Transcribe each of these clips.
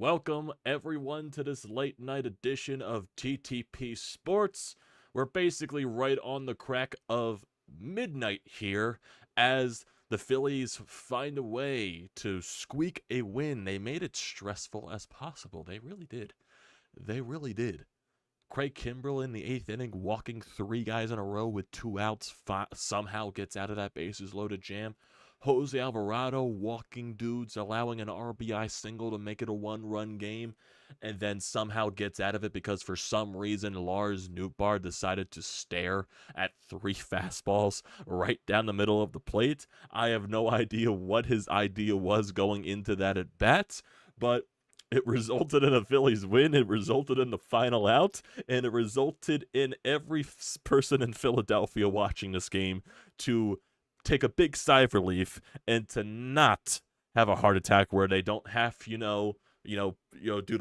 Welcome everyone to this late night edition of TTP Sports. We're basically right on the crack of midnight here as the Phillies find a way to squeak a win. They made it stressful as possible. They really did. They really did. Craig Kimbrell in the 8th inning, walking 3 guys in a row with 2 outs, somehow gets out of that bases loaded jam. Jose Alvarado walking dudes, allowing an RBI single to make it a 1-run game, and then somehow gets out of it because for some reason Lars Nootbaar decided to stare at 3 fastballs right down the middle of the plate. I have no idea what his idea was going into that at bat, but it resulted in a Phillies win, it resulted in the final out, and it resulted in every person in Philadelphia watching this game to take a big sigh of relief and to not have a heart attack where they don't have, do the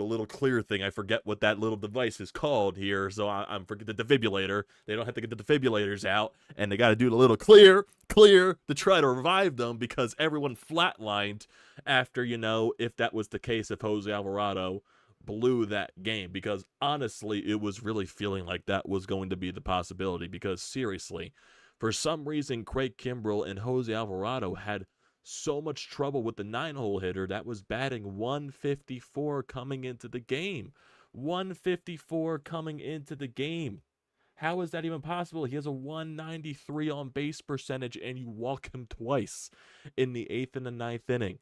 little clear thing. I forget what that little device is called here, so I'm forget the defibrillator. They don't have to get the defibrillators out, and they got to do the little clear to try to revive them because everyone flatlined after, if that was the case, if Jose Alvarado blew that game, because honestly, it was really feeling like that was going to be the possibility, because seriously, for some reason, Craig Kimbrell and Jose Alvarado had so much trouble with the 9-hole hitter that was batting 154 coming into the game. 154 coming into the game. How is that even possible? He has a 193 on base percentage, and you walk him twice in the 8th and the 9th inning.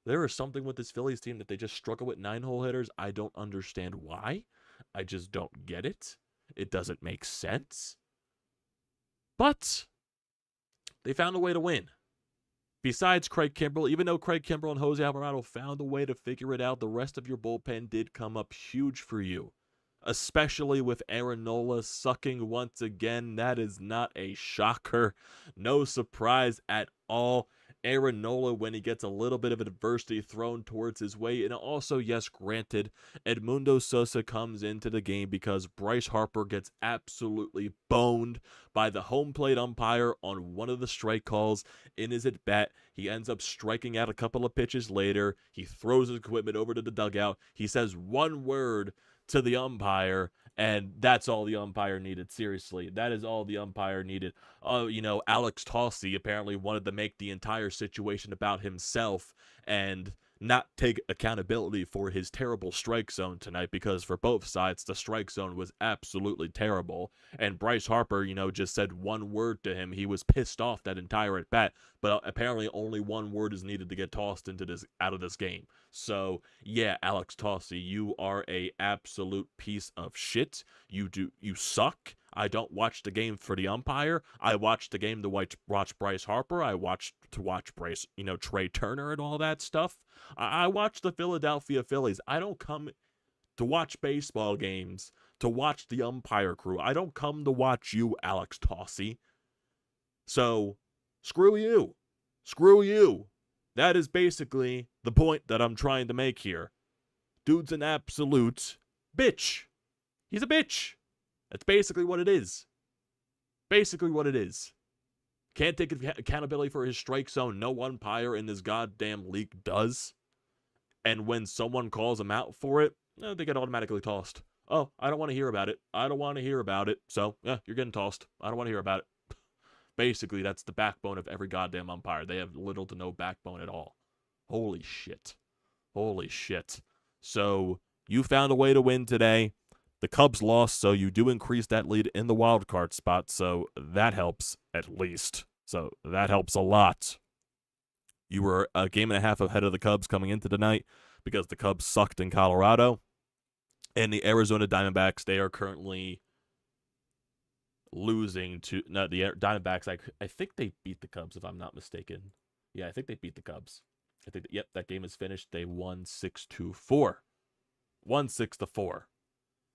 There is something with this Phillies team that they just struggle with 9-hole hitters. I don't understand why. I just don't get it. It doesn't make sense. But they found a way to win. Besides Craig Kimbrell, even though Craig Kimbrell and Jose Alvarado found a way to figure it out, the rest of your bullpen did come up huge for you. Especially with Aaron Nola sucking once again. That is not a shocker. No surprise at all. Aaron Nola, when he gets a little bit of adversity thrown towards his way. And also, yes, granted, Edmundo Sosa comes into the game because Bryce Harper gets absolutely boned by the home plate umpire on one of the strike calls in his at-bat. He ends up striking out a couple of pitches later. He throws his equipment over to the dugout. He says one word to the umpire, and that's all the umpire needed. Seriously, that is all the umpire needed. Alex Tossi apparently wanted to make the entire situation about himself and not take accountability for his terrible strike zone tonight, because for both sides, the strike zone was absolutely terrible. And Bryce Harper, just said one word to him. He was pissed off that entire at bat, but apparently only one word is needed to get tossed out of this game. So yeah, Alex Tossi, you are a absolute piece of shit. You suck. I don't watch the game for the umpire. I watch the game to watch Bryce Harper. I watch Bryce, Trey Turner and all that stuff. I watch the Philadelphia Phillies. I don't come to watch baseball games to watch the umpire crew. I don't come to watch you, Alex Tossi. So, screw you. Screw you. That is basically the point that I'm trying to make here. Dude's an absolute bitch. He's a bitch. That's basically what it is. Basically what it is. Can't take accountability for his strike zone. No umpire in this goddamn league does. And when someone calls him out for it, they get automatically tossed. Oh, I don't want to hear about it. I don't want to hear about it. So, yeah, you're getting tossed. I don't want to hear about it. Basically, that's the backbone of every goddamn umpire. They have little to no backbone at all. Holy shit. Holy shit. So, you found a way to win today. The Cubs lost, so you do increase that lead in the wild card spot, so that helps at least. So that helps a lot. You were a game and a half ahead of the Cubs coming into tonight because the Cubs sucked in Colorado. And the Arizona Diamondbacks, they are currently losing to the Diamondbacks. I think they beat the Cubs, if I'm not mistaken. Yeah, I think they beat the Cubs. Yep, that game is finished. They won 6-4. 6-4.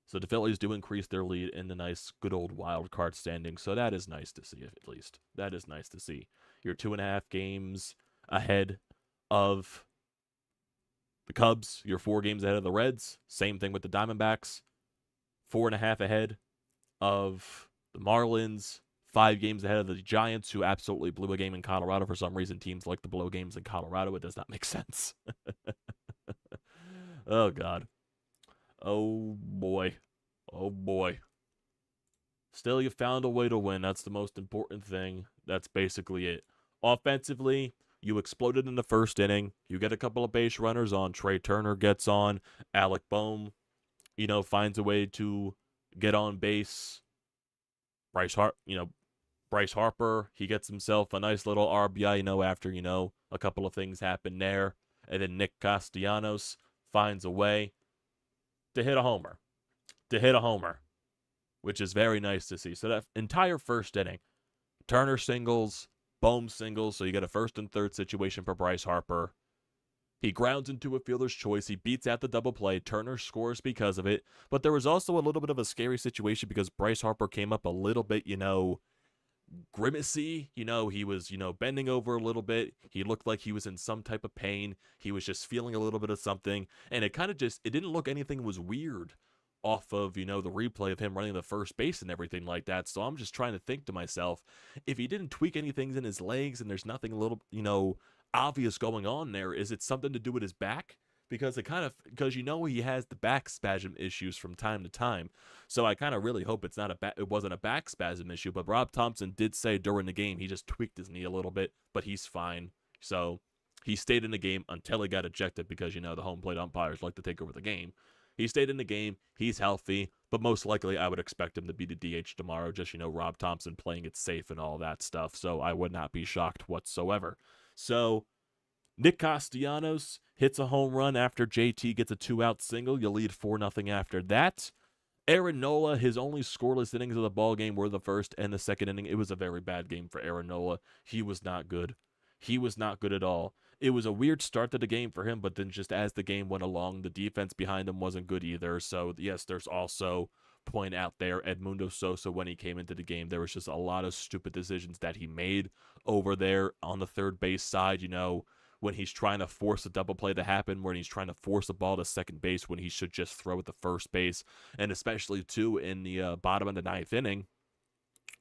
So the Phillies do increase their lead in the nice, good old wild card standing. So that is nice to see, at least. That is nice to see. You're 2.5 games ahead of the Cubs. You're 4 games ahead of the Reds. Same thing with the Diamondbacks. 4.5 ahead of the Marlins. 5 games ahead of the Giants, who absolutely blew a game in Colorado. For some reason, teams like to blow games in Colorado. It does not make sense. Oh, God. Oh, boy. Oh, boy. Still, you found a way to win. That's the most important thing. That's basically it. Offensively, you exploded in the first inning. You get a couple of base runners on. Trey Turner gets on. Alec Bohm, finds a way to get on base. Bryce Harper, he gets himself a nice little RBI, after, a couple of things happen there. And then Nick Castellanos finds a way to hit a homer. Which is very nice to see. So that entire first inning, Turner singles, Bohm singles, so you get a first and third situation for Bryce Harper. He grounds into a fielder's choice. He beats out the double play. Turner scores because of it. But there was also a little bit of a scary situation because Bryce Harper came up a little bit, grimacy. He was, bending over a little bit. He looked like he was in some type of pain. He was just feeling a little bit of something. And it didn't look anything was weird off of, the replay of him running the first base and everything like that. So I'm just trying to think to myself, if he didn't tweak anything in his legs and there's nothing a little, obvious going on there, is it something to do with his back? Because he has the back spasm issues from time to time. So I kind of really hope it wasn't a back spasm issue. But Rob Thompson did say during the game he just tweaked his knee a little bit, but he's fine. So he stayed in the game until he got ejected because, the home plate umpires like to take over the game. He stayed in the game. He's healthy, but most likely I would expect him to be the DH tomorrow. Just, Rob Thompson playing it safe and all that stuff. So I would not be shocked whatsoever. So Nick Castellanos hits a home run after JT gets a 2-out single. You lead 4-0 after that. Aaron Nola, his only scoreless innings of the ball game were the first and the second inning. It was a very bad game for Aaron Nola. He was not good. He was not good at all. It was a weird start to the game for him, but then just as the game went along, the defense behind him wasn't good either. So, yes, there's also point out there, Edmundo Sosa, when he came into the game, there was just a lot of stupid decisions that he made over there on the third base side, when he's trying to force a double play to happen, when he's trying to force a ball to second base when he should just throw it to first base, and especially, too, in the bottom of the ninth inning,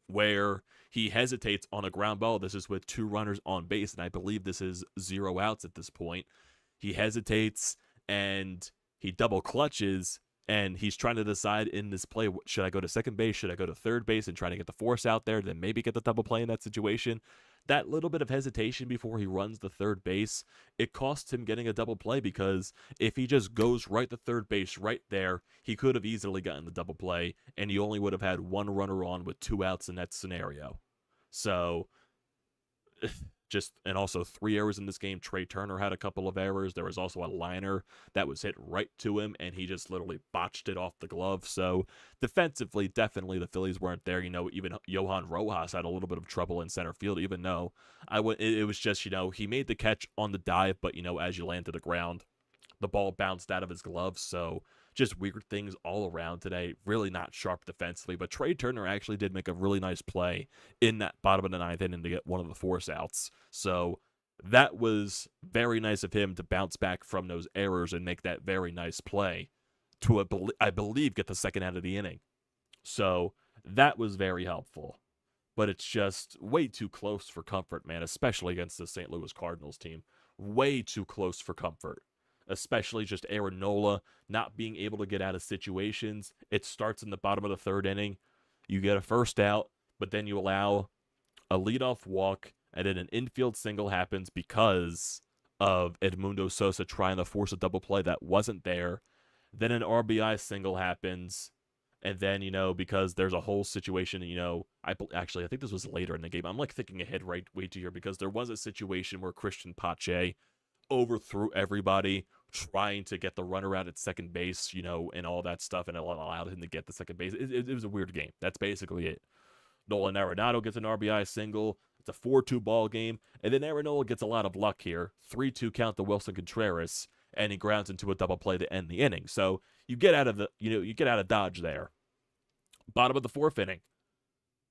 where he hesitates on a ground ball. This is with 2 runners on base, and I believe this is 0 outs at this point. He hesitates, and he double clutches, and he's trying to decide in this play, should I go to second base, should I go to third base, and trying to get the force out there, then maybe get the double play in that situation. That little bit of hesitation before he runs the third base, it costs him getting a double play, because if he just goes right to third base right there, he could have easily gotten the double play, and he only would have had 1 runner on with 2 outs in that scenario. So, and also 3 errors in this game. Trey Turner had a couple of errors. There was also a liner that was hit right to him, and he just literally botched it off the glove. So, defensively, definitely the Phillies weren't there. Even Johan Rojas had a little bit of trouble in center field, even though it was just, he made the catch on the dive, but, as you land to the ground, the ball bounced out of his glove. So, just weird things all around today. Really not sharp defensively, but Trey Turner actually did make a really nice play in that bottom of the ninth inning to get one of the force outs. So that was very nice of him to bounce back from those errors and make that very nice play to, I believe, get the second out of the inning. So that was very helpful. But it's just way too close for comfort, man, especially against the St. Louis Cardinals team. Way too close for comfort. Especially just Aaron Nola not being able to get out of situations. It starts in the bottom of the third inning. You get a first out, but then you allow a leadoff walk, and then an infield single happens because of Edmundo Sosa trying to force a double play that wasn't there. Then an RBI single happens, and then, because there's a whole situation, I think this was later in the game. I'm thinking ahead way too here, because there was a situation where Christian Pache overthrew everybody trying to get the runner out at second base, and all that stuff, and it allowed him to get the second base. It was a weird game. That's basically it. Nolan Arenado gets an RBI single. It's a 4-2 ball game, and then Aaron Nola gets a lot of luck here. 3-2 count to Wilson Contreras, and he grounds into a double play to end the inning. So you get out of you get out of Dodge there. Bottom of the 4th inning,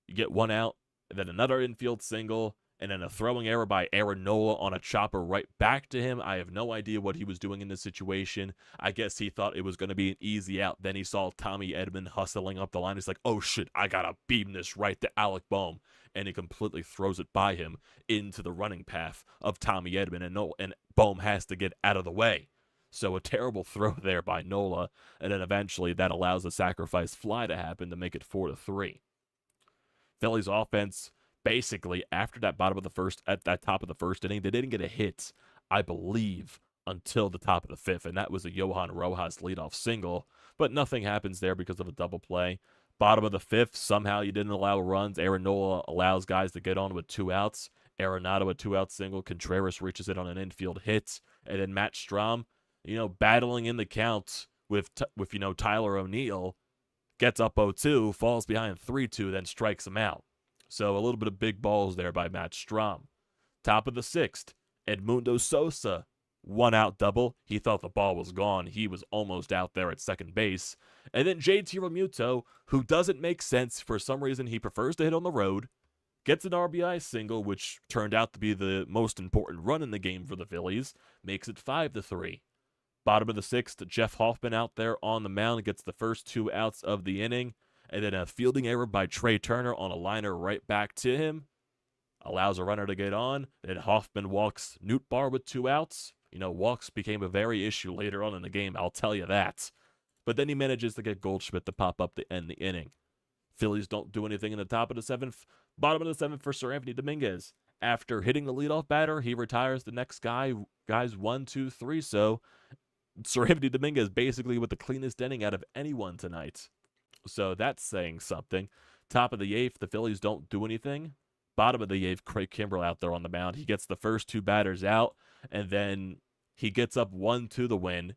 you get 1 out, and then another infield single, and then a throwing error by Aaron Nola on a chopper right back to him. I have no idea what he was doing in this situation. I guess he thought it was going to be an easy out. Then he saw Tommy Edman hustling up the line. He's like, oh shit, I got to beam this right to Alec Bohm. And he completely throws it by him into the running path of Tommy Edman. And Bohm has to get out of the way. So a terrible throw there by Nola, and then eventually that allows a sacrifice fly to happen to make it 4-3. Phillies offense, basically, after that bottom of the first, at that top of the first inning, they didn't get a hit, I believe, until the top of the fifth, and that was a Johan Rojas leadoff single, but nothing happens there because of a double play. Bottom of the fifth, somehow you didn't allow runs. Aaron Nola allows guys to get on with 2 outs. Arenado a 2-out single. Contreras reaches it on an infield hit, and then Matt Strahm, battling in the count with Tyler O'Neill, gets up 0-2, falls behind 3-2, then strikes him out. So a little bit of big balls there by Matt Strahm. Top of the sixth, Edmundo Sosa, 1-out double. He thought the ball was gone. He was almost out there at second base. And then JT Realmuto, who doesn't make sense. For some reason, he prefers to hit on the road, gets an RBI single, which turned out to be the most important run in the game for the Phillies, makes it 5-3. Bottom of the sixth, Jeff Hoffman out there on the mound, gets the first 2 outs of the inning, and then a fielding error by Trey Turner on a liner right back to him allows a runner to get on. Then Hoffman walks Nootbaar with 2 outs. Walks became a very issue later on in the game, I'll tell you that. But then he manages to get Goldschmidt to pop up to end the inning. Phillies don't do anything in the top of the seventh. Bottom of the seventh for Sir Anthony Dominguez. After hitting the leadoff batter, he retires the next guys 1, 2, 3. So Sir Anthony Dominguez basically with the cleanest inning out of anyone tonight. So that's saying something. Top of the eighth, the Phillies don't do anything. Bottom of the eighth, Craig Kimbrell out there on the mound. He gets the first 2 batters out, and then he gets up 1-2 the win.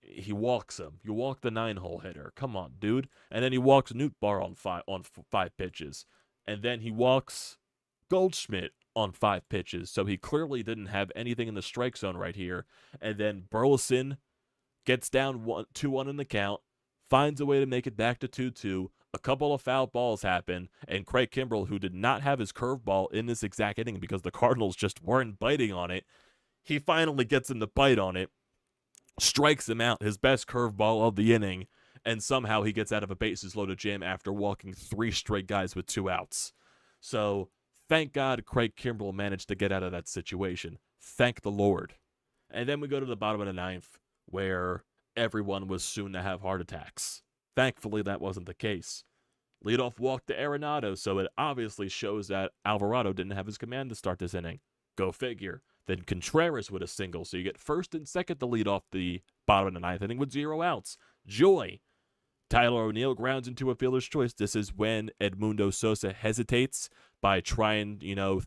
He walks him. You walk the 9-hole hitter. Come on, dude. And then he walks Nootbaar on 5 pitches. And then he walks Goldschmidt on 5 pitches. So he clearly didn't have anything in the strike zone right here. And then Burleson gets down 2-1 in the count, finds a way to make it back to 2-2. A couple of foul balls happen, and Craig Kimbrell, who did not have his curveball in this exact inning because the Cardinals just weren't biting on it, he finally gets him to bite on it, strikes him out, his best curveball of the inning, and somehow he gets out of a bases-loaded jam after walking 3 straight guys with 2 outs. So, thank God Craig Kimbrell managed to get out of that situation. Thank the Lord. And then we go to the bottom of the ninth, where everyone was soon to have heart attacks. Thankfully, that wasn't the case. Leadoff walk to Arenado, so it obviously shows that Alvarado didn't have his command to start this inning. Go figure. Then Contreras with a single, so you get first and second to lead off the bottom of the ninth inning with 0 outs. Joy. Tyler O'Neill grounds into a fielder's choice. This is when Edmundo Sosa hesitates by trying,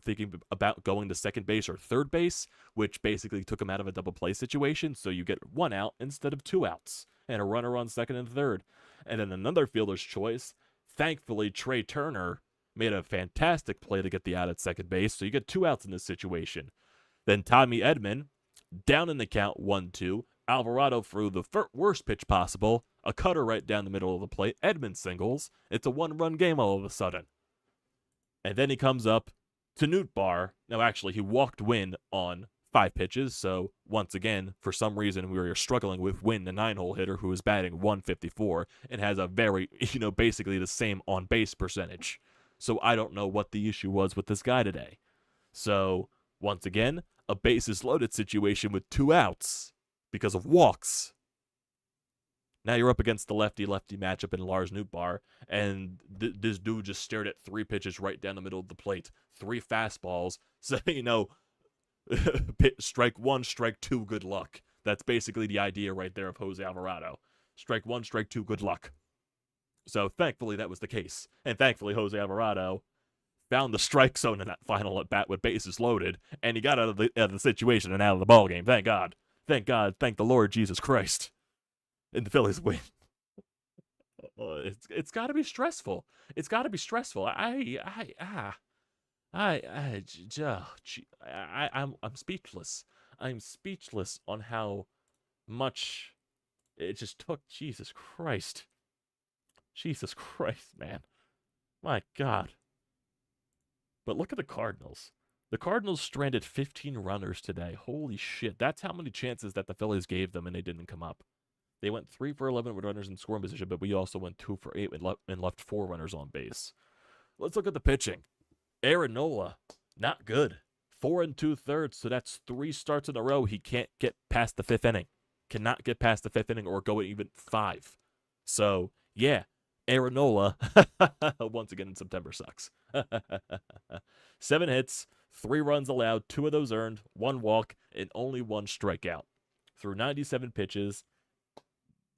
thinking about going to second base or third base, which basically took him out of a double play situation, so you get 1 out instead of 2 outs, and a runner on second and third. And then another fielder's choice. Thankfully, Trey Turner made a fantastic play to get the out at second base, so you get 2 outs in this situation. Then Tommy Edman, down in the count 1-2. Alvarado threw the worst pitch possible, a cutter right down the middle of the plate. Edman singles. It's a 1-run game all of a sudden. And then he comes up to Nootbaar. Now, actually, he walked Wynn on 5 pitches, so once again, for some reason, we were struggling with Wynn, the 9-hole hitter, who is batting 154 and has a very, basically the same on-base percentage. So I don't know what the issue was with this guy today. So, once again, a bases-loaded situation with 2 outs because of walks. Now you're up against the lefty-lefty matchup in Lars Nootbaar, and this dude just stared at 3 pitches right down the middle of the plate. 3 fastballs. So, strike 1, strike 2, good luck. That's basically the idea right there of Jose Alvarado. Strike 1, strike 2, good luck. So thankfully that was the case. And thankfully Jose Alvarado found the strike zone in that final at bat with bases loaded, and he got out of the situation and out of the ball game. Thank God. Thank God. Thank the Lord Jesus Christ. And the Phillies win. It's got to be stressful. It's got to be stressful. I'm speechless. I'm speechless on how much it just took. Jesus Christ. Jesus Christ, man. My God. But look at the Cardinals. The Cardinals stranded 15 runners today. Holy shit. That's how many chances that the Phillies gave them and they didn't come up. They went 3 for 11 with runners in scoring position, but we also went 2 for 8 and left 4 runners on base. Let's look at the pitching. Aaron Nola, not good. 4 2/3, so that's 3 starts in a row. He can't get past the 5th inning. cannot get past the 5th inning or go even 5. So, yeah, Nola, once again in September, sucks. 7 hits, 3 runs allowed, 2 of those earned, 1 walk, and only 1 strikeout. Through 97 pitches,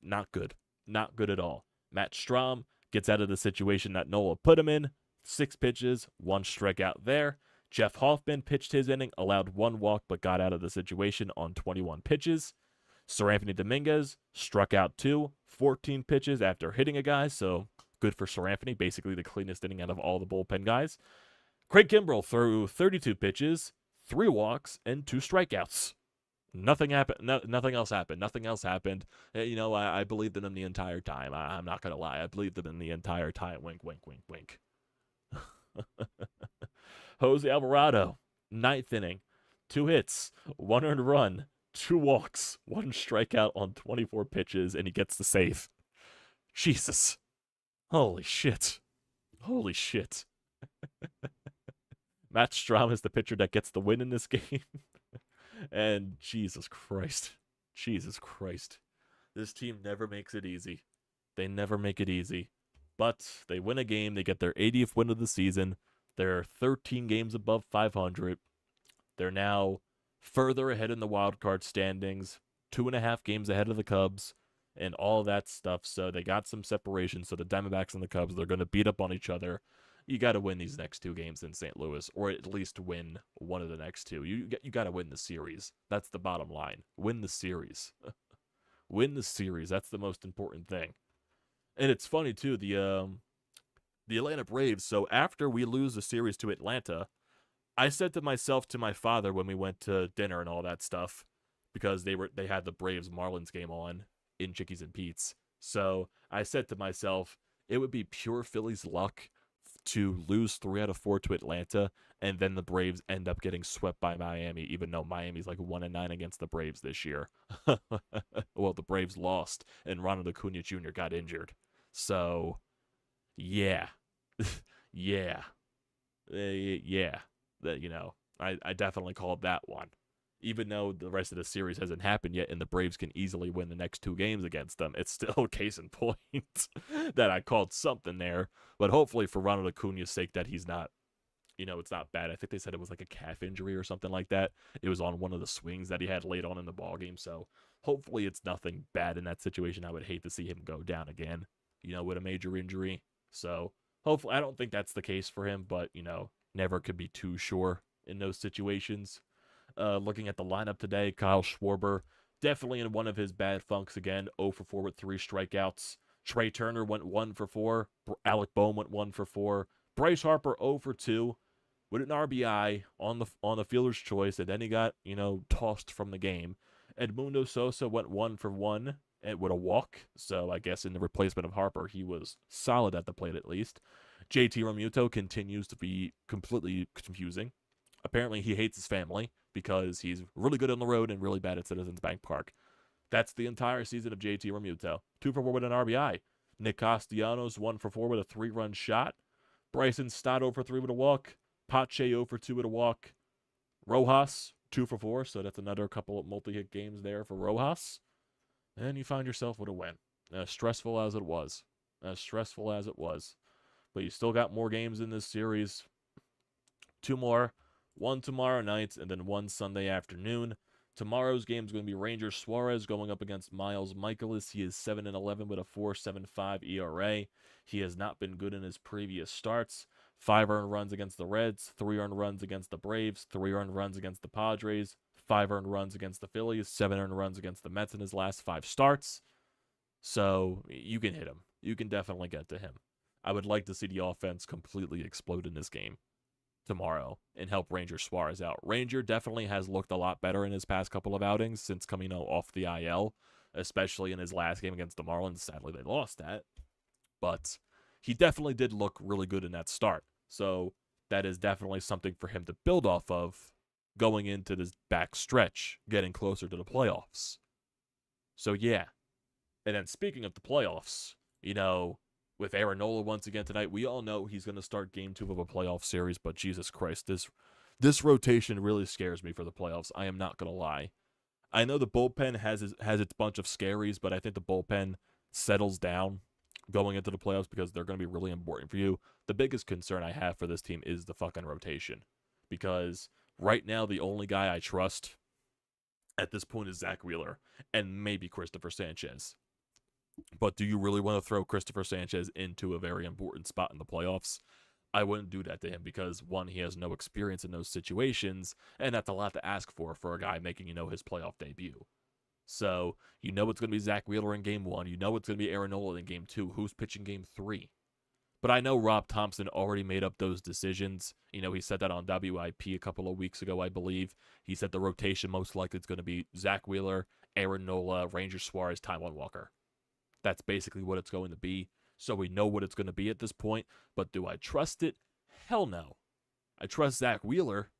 not good. Not good at all. Matt Strahm gets out of the situation that Nola put him in. 6 pitches, 1 strikeout there. Jeff Hoffman pitched his inning, allowed 1 walk, but got out of the situation on 21 pitches. Sir Anthony Dominguez struck out 2, 14 pitches after hitting a guy, so good for Sir Anthony, basically the cleanest inning out of all the bullpen guys. Craig Kimbrell threw 32 pitches, 3 walks, and 2 strikeouts. Nothing happened. Nothing else happened. Nothing else happened. I believed in him the entire time. I'm not going to lie. I believed in him the entire time. Wink, wink, wink, wink. Jose Alvarado, 9th inning, 2 hits, 1 earned run, 2 walks, 1 strikeout on 24 pitches, and he gets the save. Jesus. Holy shit. Holy shit. Matt Strahm is the pitcher that gets the win in this game. And Jesus Christ. Jesus Christ. This team never makes it easy. They never make it easy. But they win a game. They get their 80th win of the season. They're 13 games above 500. They're now further ahead in the wild card standings, 2.5 games ahead of the Cubs, and all that stuff. So they got some separation. So the Diamondbacks and the Cubs, they're going to beat up on each other. You got to win these next 2 games in St. Louis, or at least win one of the next 2. You got to win the series. That's the bottom line. Win the series. Win the series. That's the most important thing. And it's funny too. The Atlanta Braves. So after we lose the series to Atlanta, I said to myself, to my father when we went to dinner and all that stuff, because they had the Braves Marlins game on in Chickies and Pete's. So I said to myself, it would be pure Phillies luck to lose 3 out of 4 to Atlanta, and then the Braves end up getting swept by Miami, even though Miami's like 1-9 against the Braves this year. Well, the Braves lost, and Ronald Acuna Jr. got injured. So, yeah. Yeah. Yeah. I definitely called that one. Even though the rest of the series hasn't happened yet and the Braves can easily win the next 2 games against them, it's still a case in point that I called something there. But hopefully for Ronald Acuna's sake that he's not, it's not bad. I think they said it was like a calf injury or something like that. It was on one of the swings that he had late on in the ballgame. So hopefully it's nothing bad in that situation. I would hate to see him go down again, with a major injury. So hopefully, I don't think that's the case for him, but, never could be too sure in those situations. Looking at the lineup today, Kyle Schwarber, definitely in one of his bad funks again, 0 for 4 with 3 strikeouts. Trey Turner went 1 for 4. Alec Bohm went 1 for 4. Bryce Harper 0 for 2 with an RBI on the fielder's choice, and then he got, tossed from the game. Edmundo Sosa went 1 for 1 with a walk, so I guess in the replacement of Harper, he was solid at the plate at least. JT Realmuto continues to be completely confusing. Apparently, he hates his family because he's really good on the road and really bad at Citizens Bank Park. That's the entire season of JT Realmuto. 2 for 4 with an RBI. Nick Castellanos, 1 for 4 with a 3-run shot. Bryson Stott 0 for 3 with a walk. Pache 0 for 2 with a walk. Rojas, 2 for 4, so that's another couple of multi-hit games there for Rojas. And you found yourself with a win. As stressful as it was. But you still got more games in this series. 2 more. 1 tomorrow night, and then 1 Sunday afternoon. Tomorrow's game is going to be Ranger Suarez going up against Miles Michaelis. He is 7-11 with a 4.75 ERA. He has not been good in his previous starts. 5 earned runs against the Reds, 3 earned runs against the Braves, 3 earned runs against the Padres, 5 earned runs against the Phillies, 7 earned runs against the Mets in his last 5 starts. So you can hit him. You can definitely get to him. I would like to see the offense completely explode in this game tomorrow and help Ranger Suarez out. Ranger definitely has looked a lot better in his past couple of outings since coming off the IL, especially in his last game against the Marlins. Sadly, they lost that. But he definitely did look really good in that start. So that is definitely something for him to build off of going into this back stretch, getting closer to the playoffs. So yeah. And then speaking of the playoffs, with Aaron Nola once again tonight, we all know he's going to start game 2 of a playoff series, but Jesus Christ, this rotation really scares me for the playoffs. I am not going to lie. I know the bullpen has its bunch of scaries, but I think the bullpen settles down going into the playoffs because they're going to be really important for you. The biggest concern I have for this team is the fucking rotation, because right now the only guy I trust at this point is Zack Wheeler and maybe Christopher Sanchez. But do you really want to throw Christopher Sanchez into a very important spot in the playoffs? I wouldn't do that to him because, one, he has no experience in those situations, and that's a lot to ask for a guy making, his playoff debut. So, it's going to be Zack Wheeler in game 1. It's going to be Aaron Nola in game 2. Who's pitching game 3? But I know Rob Thompson already made up those decisions. He said that on WIP a couple of weeks ago, I believe. He said the rotation most likely is going to be Zack Wheeler, Aaron Nola, Ranger Suarez, Taijuan Walker. That's basically what it's going to be. So we know what it's going to be at this point. But do I trust it? Hell no. I trust Zack Wheeler.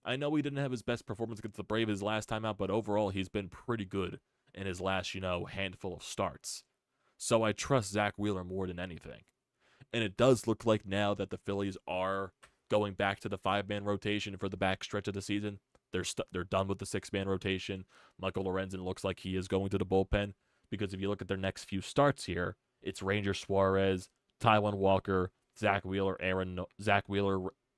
I know he didn't have his best performance against the Braves his last time out, but overall he's been pretty good in his last, handful of starts. So I trust Zack Wheeler more than anything. And it does look like now that the Phillies are going back to the 5-man rotation for the back stretch of the season. They're done with the 6-man rotation. Michael Lorenzen looks like he is going to the bullpen, because if you look at their next few starts here, it's Ranger Suarez, Taijuan Walker, Zack Wheeler,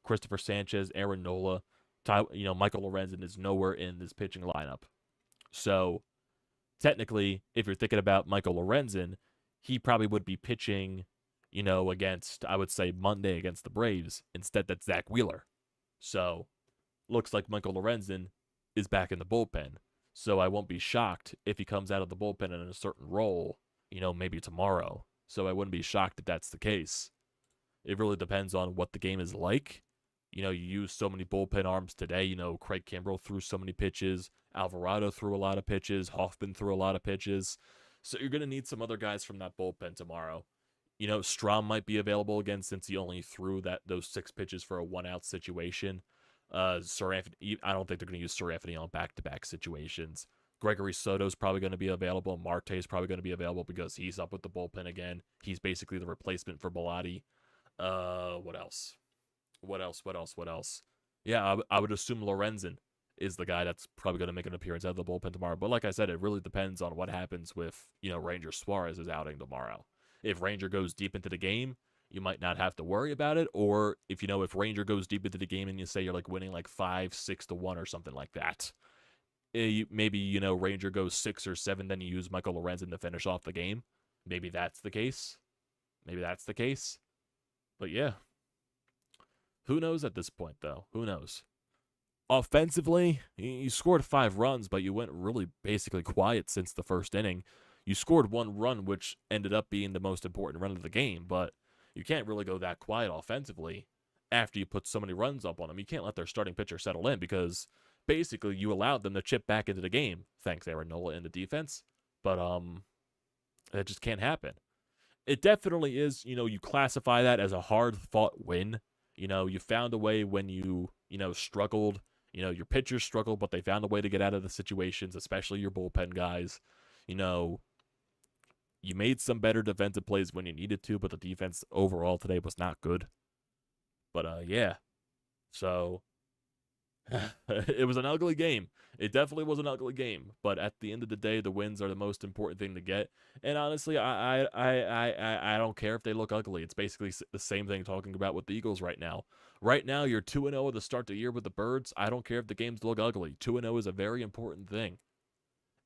Christopher Sanchez, Aaron Nola. Michael Lorenzen is nowhere in this pitching lineup. So technically, if you're thinking about Michael Lorenzen, he probably would be pitching, against, I would say, Monday against the Braves. Instead, that's Zack Wheeler. So looks like Michael Lorenzen is back in the bullpen. So I won't be shocked if he comes out of the bullpen in a certain role, maybe tomorrow. So I wouldn't be shocked if that's the case. It really depends on what the game is like. You use so many bullpen arms today. Craig Kimbrell threw so many pitches. Alvarado threw a lot of pitches. Hoffman threw a lot of pitches. So you're going to need some other guys from that bullpen tomorrow. Strahm might be available again since he only threw those 6 pitches for a 1-out situation. Sir Anthony, I don't think they're going to use Sir Anthony on back-to-back situations. Gregory Soto's probably going to be available. Marte's probably going to be available because he's up with the bullpen again. He's basically the replacement for Bellotti. What else? Yeah, I would assume Lorenzen is the guy that's probably going to make an appearance out of the bullpen tomorrow. But like I said, it really depends on what happens with, Ranger Suarez's outing tomorrow. If Ranger goes deep into the game, you might not have to worry about it. Or if Ranger goes deep into the game and you say you're like winning like 5-6-1 or something like that, maybe Ranger goes 6 or 7, then you use Michael Lorenzen to finish off the game. Maybe that's the case. But yeah, who knows at this point though? Who knows? Offensively, you scored 5 runs, but you went really basically quiet since the first inning. You scored 1 run, which ended up being the most important run of the game, but you can't really go that quiet offensively after you put so many runs up on them. You can't let their starting pitcher settle in because basically you allowed them to chip back into the game, thanks Aaron Nola in the defense. But that just can't happen. It definitely is, you classify that as a hard-fought win. You found a way when you struggled. Your pitchers struggled, but they found a way to get out of the situations, especially your bullpen guys. You made some better defensive plays when you needed to, but the defense overall today was not good. But, yeah. So, it was an ugly game. It definitely was an ugly game. But at the end of the day, the wins are the most important thing to get. And honestly, I don't care if they look ugly. It's basically the same thing talking about with the Eagles right now. Right now, you're 2-0 at the start of the year with the Birds. I don't care if the games look ugly. 2-0 is a very important thing.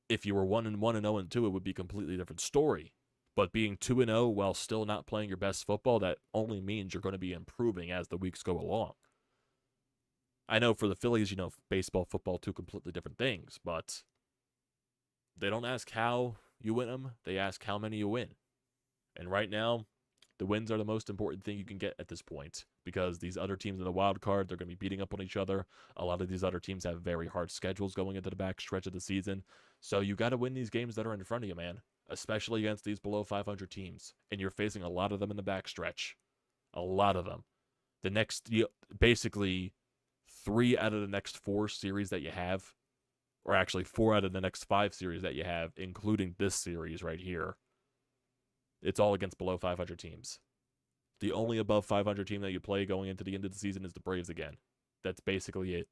If you were 1-1 and 0-2, it would be a completely different story. But being 2-0 while still not playing your best football, that only means you're going to be improving as the weeks go along. I know for the Phillies, baseball, football, 2 completely different things, but they don't ask how you win them. They ask how many you win. And right now, the wins are the most important thing you can get at this point because these other teams in the wild card, they're going to be beating up on each other. A lot of these other teams have very hard schedules going into the back stretch of the season. So you got to win these games that are in front of you, man, especially against these below 500 teams. And you're facing a lot of them in the back stretch. A lot of them. The next, basically 3 out of the next 4 series that you have, or actually 4 out of the next 5 series that you have, including this series right here, it's all against below 500 teams. The only above 500 team that you play going into the end of the season is the Braves again. That's basically it.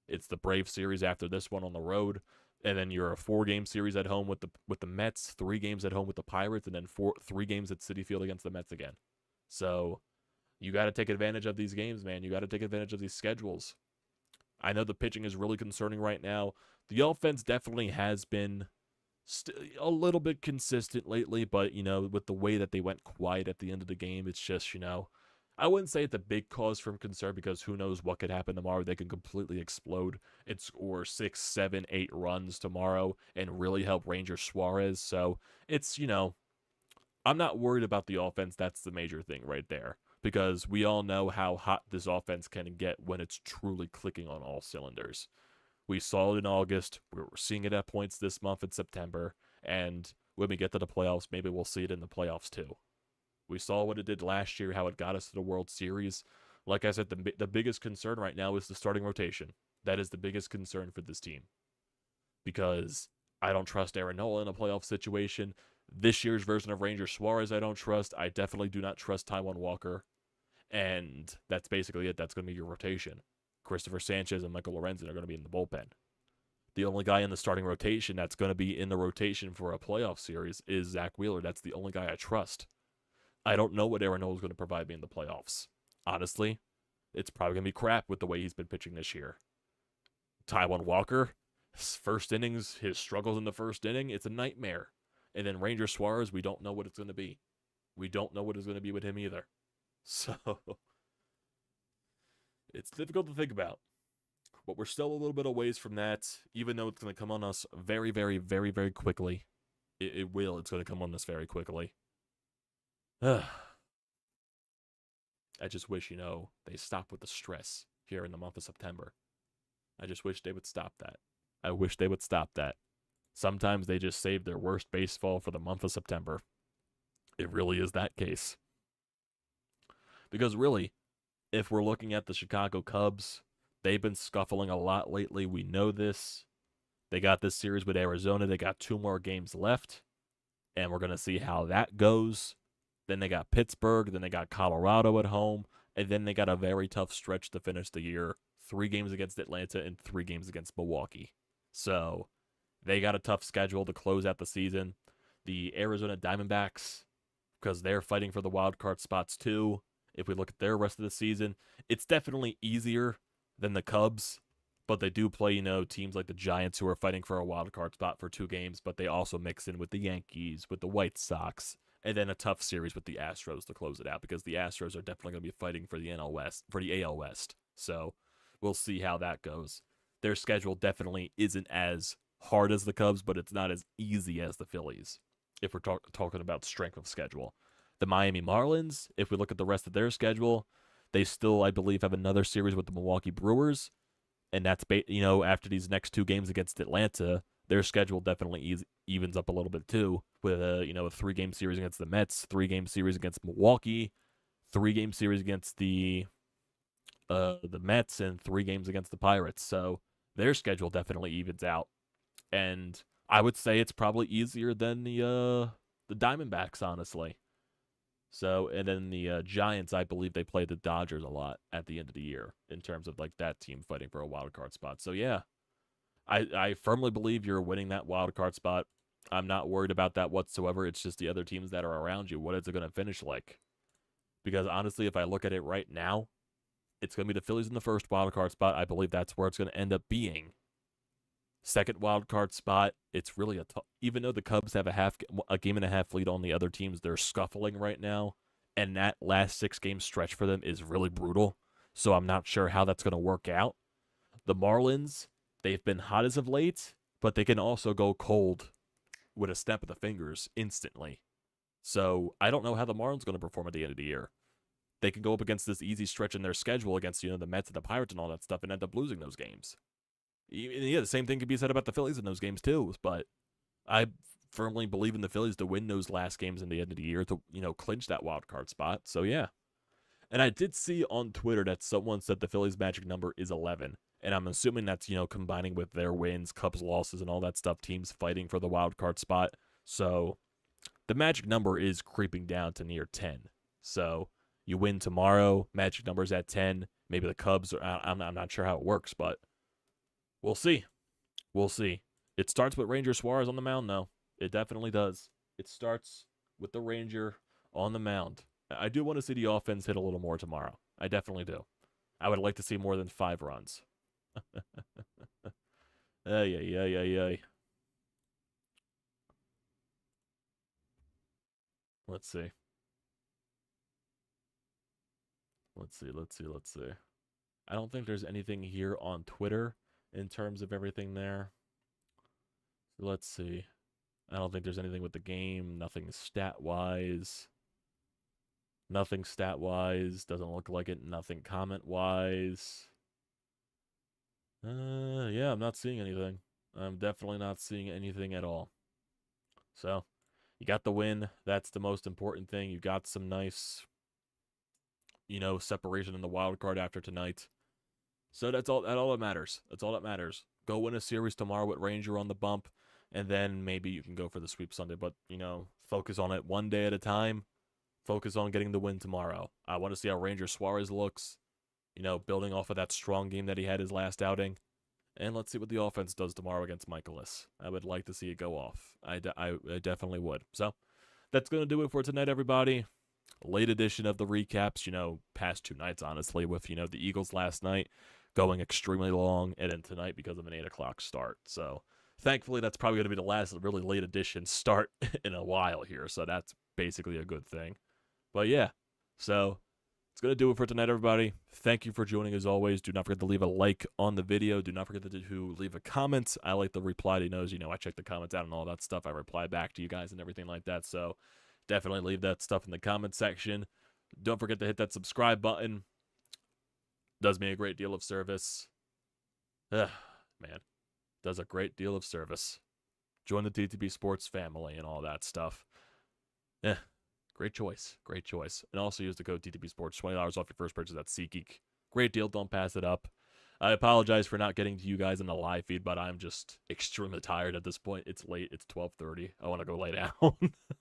It's the Braves series after this one on the road. And then you're a 4-game series at home with the Mets, 3 games at home with the Pirates, and then 3 games at Citi Field against the Mets again. So you got to take advantage of these games, man. You got to take advantage of these schedules. I know the pitching is really concerning right now. The offense definitely has been a little bit consistent lately, but, with the way that they went quiet at the end of the game, it's just, I wouldn't say it's a big cause for concern because who knows what could happen tomorrow. They can completely explode and score 6, 7, 8 runs tomorrow and really help Ranger Suarez. So it's, I'm not worried about the offense. That's the major thing right there, because we all know how hot this offense can get when it's truly clicking on all cylinders. We saw it in August. We're seeing it at points this month in September. And when we get to the playoffs, maybe we'll see it in the playoffs too. We saw what it did last year, how it got us to the World Series. Like I said, the biggest concern right now is the starting rotation. That is the biggest concern for this team, because I don't trust Aaron Nola in a playoff situation. This year's version of Ranger Suarez, I don't trust. I definitely do not trust Taijuan Walker. And that's basically it. That's going to be your rotation. Christopher Sanchez and Michael Lorenzen are going to be in the bullpen. The only guy in the starting rotation that's going to be in the rotation for a playoff series is Zack Wheeler. That's the only guy I trust. I don't know what Aaron Nola is going to provide me in the playoffs. Honestly, it's probably going to be crap with the way he's been pitching this year. Taijuan Walker, his first innings, his struggles in the first inning, it's a nightmare. And then Ranger Suarez, we don't know what it's going to be. We don't know what it's going to be with him either. So it's difficult to think about. But we're still a little bit a ways from that, even though it's going to come on us very, very, very, very quickly. It will. It's going to come on us very quickly. I just wish, they stop with the stress here in the month of September. I just wish they would stop that. I wish they would stop that. Sometimes they just save their worst baseball for the month of September. It really is that case. Because really, if we're looking at the Chicago Cubs, they've been scuffling a lot lately. We know this. They got this series with Arizona. They got 2 more games left, and we're going to see how that goes. Then they got Pittsburgh. Then they got Colorado at home, and then they got a very tough stretch to finish the year. 3 games against Atlanta and 3 games against Milwaukee. So they got a tough schedule to close out the season. The Arizona Diamondbacks, because they're fighting for the wild card spots too. If we look at their rest of the season, it's definitely easier than the Cubs, but they do play, teams like the Giants who are fighting for a wild card spot for 2 games, but they also mix in with the Yankees, with the White Sox, and then a tough series with the Astros to close it out, because the Astros are definitely going to be fighting for the AL West. So we'll see how that goes. Their schedule definitely isn't as hard as the Cubs, but it's not as easy as the Phillies, if we're talking about strength of schedule. The Miami Marlins, if we look at the rest of their schedule, they still, I believe, have another series with the Milwaukee Brewers, and that's, after these next 2 games against Atlanta, their schedule definitely evens up a little bit too, with a 3-game series against the Mets, 3-game series against Milwaukee, 3-game series against the Mets, and 3 games against the Pirates. So their schedule definitely evens out, and I would say it's probably easier than the Diamondbacks, honestly. So, and then the Giants, I believe they play the Dodgers a lot at the end of the year in terms of that team fighting for a wild card spot. So yeah, I firmly believe you're winning that wild card spot. I'm not worried about that whatsoever. It's just the other teams that are around you. What is it going to finish like? Because honestly, if I look at it right now, it's going to be the Phillies in the first wild card spot. I believe that's where it's going to end up being. Second wild card spot, it's really even though the Cubs have a game and a half lead on the other teams, they're scuffling right now, and that last 6-game stretch for them is really brutal. So I'm not sure how that's going to work out. The Marlins, they've been hot as of late, but they can also go cold with a snap of the fingers instantly. So I don't know how the Marlins are going to perform at the end of the year. They can go up against this easy stretch in their schedule against the Mets and the Pirates and all that stuff and end up losing those games. Yeah, the same thing could be said about the Phillies in those games too, but I firmly believe in the Phillies to win those last games in the end of the year to, clinch that wild card spot. So yeah. And I did see on Twitter that someone said the Phillies' magic number is 11, and I'm assuming that's, combining with their wins, Cubs losses, and all that stuff, teams fighting for the wild card spot. So the magic number is creeping down to near 10. So you win tomorrow, magic number's at 10. Maybe the Cubs I'm not sure how it works, but we'll see. We'll see. It starts with Ranger Suarez on the mound, though. It definitely does. It starts with the Ranger on the mound. I do want to see the offense hit a little more tomorrow. I definitely do. I would like to see more than 5 runs. Ay, ay, ay, ay, ay. Let's see. Let's see. I don't think there's anything here on Twitter in terms of everything there. Let's see. I don't think there's anything with the game. Nothing stat-wise. Nothing stat-wise. Doesn't look like it. Nothing comment-wise. Yeah, I'm not seeing anything. I'm definitely not seeing anything at all. So, you got the win. That's the most important thing. You got some nice, separation in the wild card after tonight. So that's all that matters. That's all that matters. Go win a series tomorrow with Ranger on the bump, and then maybe you can go for the sweep Sunday. But, focus on it one day at a time. Focus on getting the win tomorrow. I want to see how Ranger Suarez looks, building off of that strong game that he had his last outing. And let's see what the offense does tomorrow against Michaelis. I would like to see it go off. I definitely would. So that's going to do it for tonight, everybody. Late edition of the recaps, past 2 nights, honestly, with, the Eagles last night going extremely long, and then tonight because of an 8 o'clock start. So thankfully, that's probably going to be the last really late edition start in a while here. So that's basically a good thing. But yeah, so it's going to do it for tonight, everybody. Thank you for joining as always. Do not forget to leave a like on the video. Do not forget to leave a comment. I like the reply to knows, I check the comments out and all that stuff. I reply back to you guys and everything like that. So definitely leave that stuff in the comment section. Don't forget to hit that subscribe button. Does me a great deal of service. Man, does a great deal of service. Join the TTP Sports family and all that stuff. Great choice. Great choice. And also use the code TTP Sports, $20 off your first purchase at SeatGeek. Great deal. Don't pass it up. I apologize for not getting to you guys in the live feed, but I'm just extremely tired at this point. It's late. It's 12:30. I want to go lay down.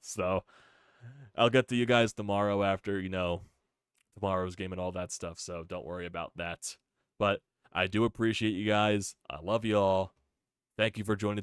So I'll get to you guys tomorrow after, tomorrow's game and all that stuff. So don't worry about that. But I do appreciate you guys. I love you all. Thank you for joining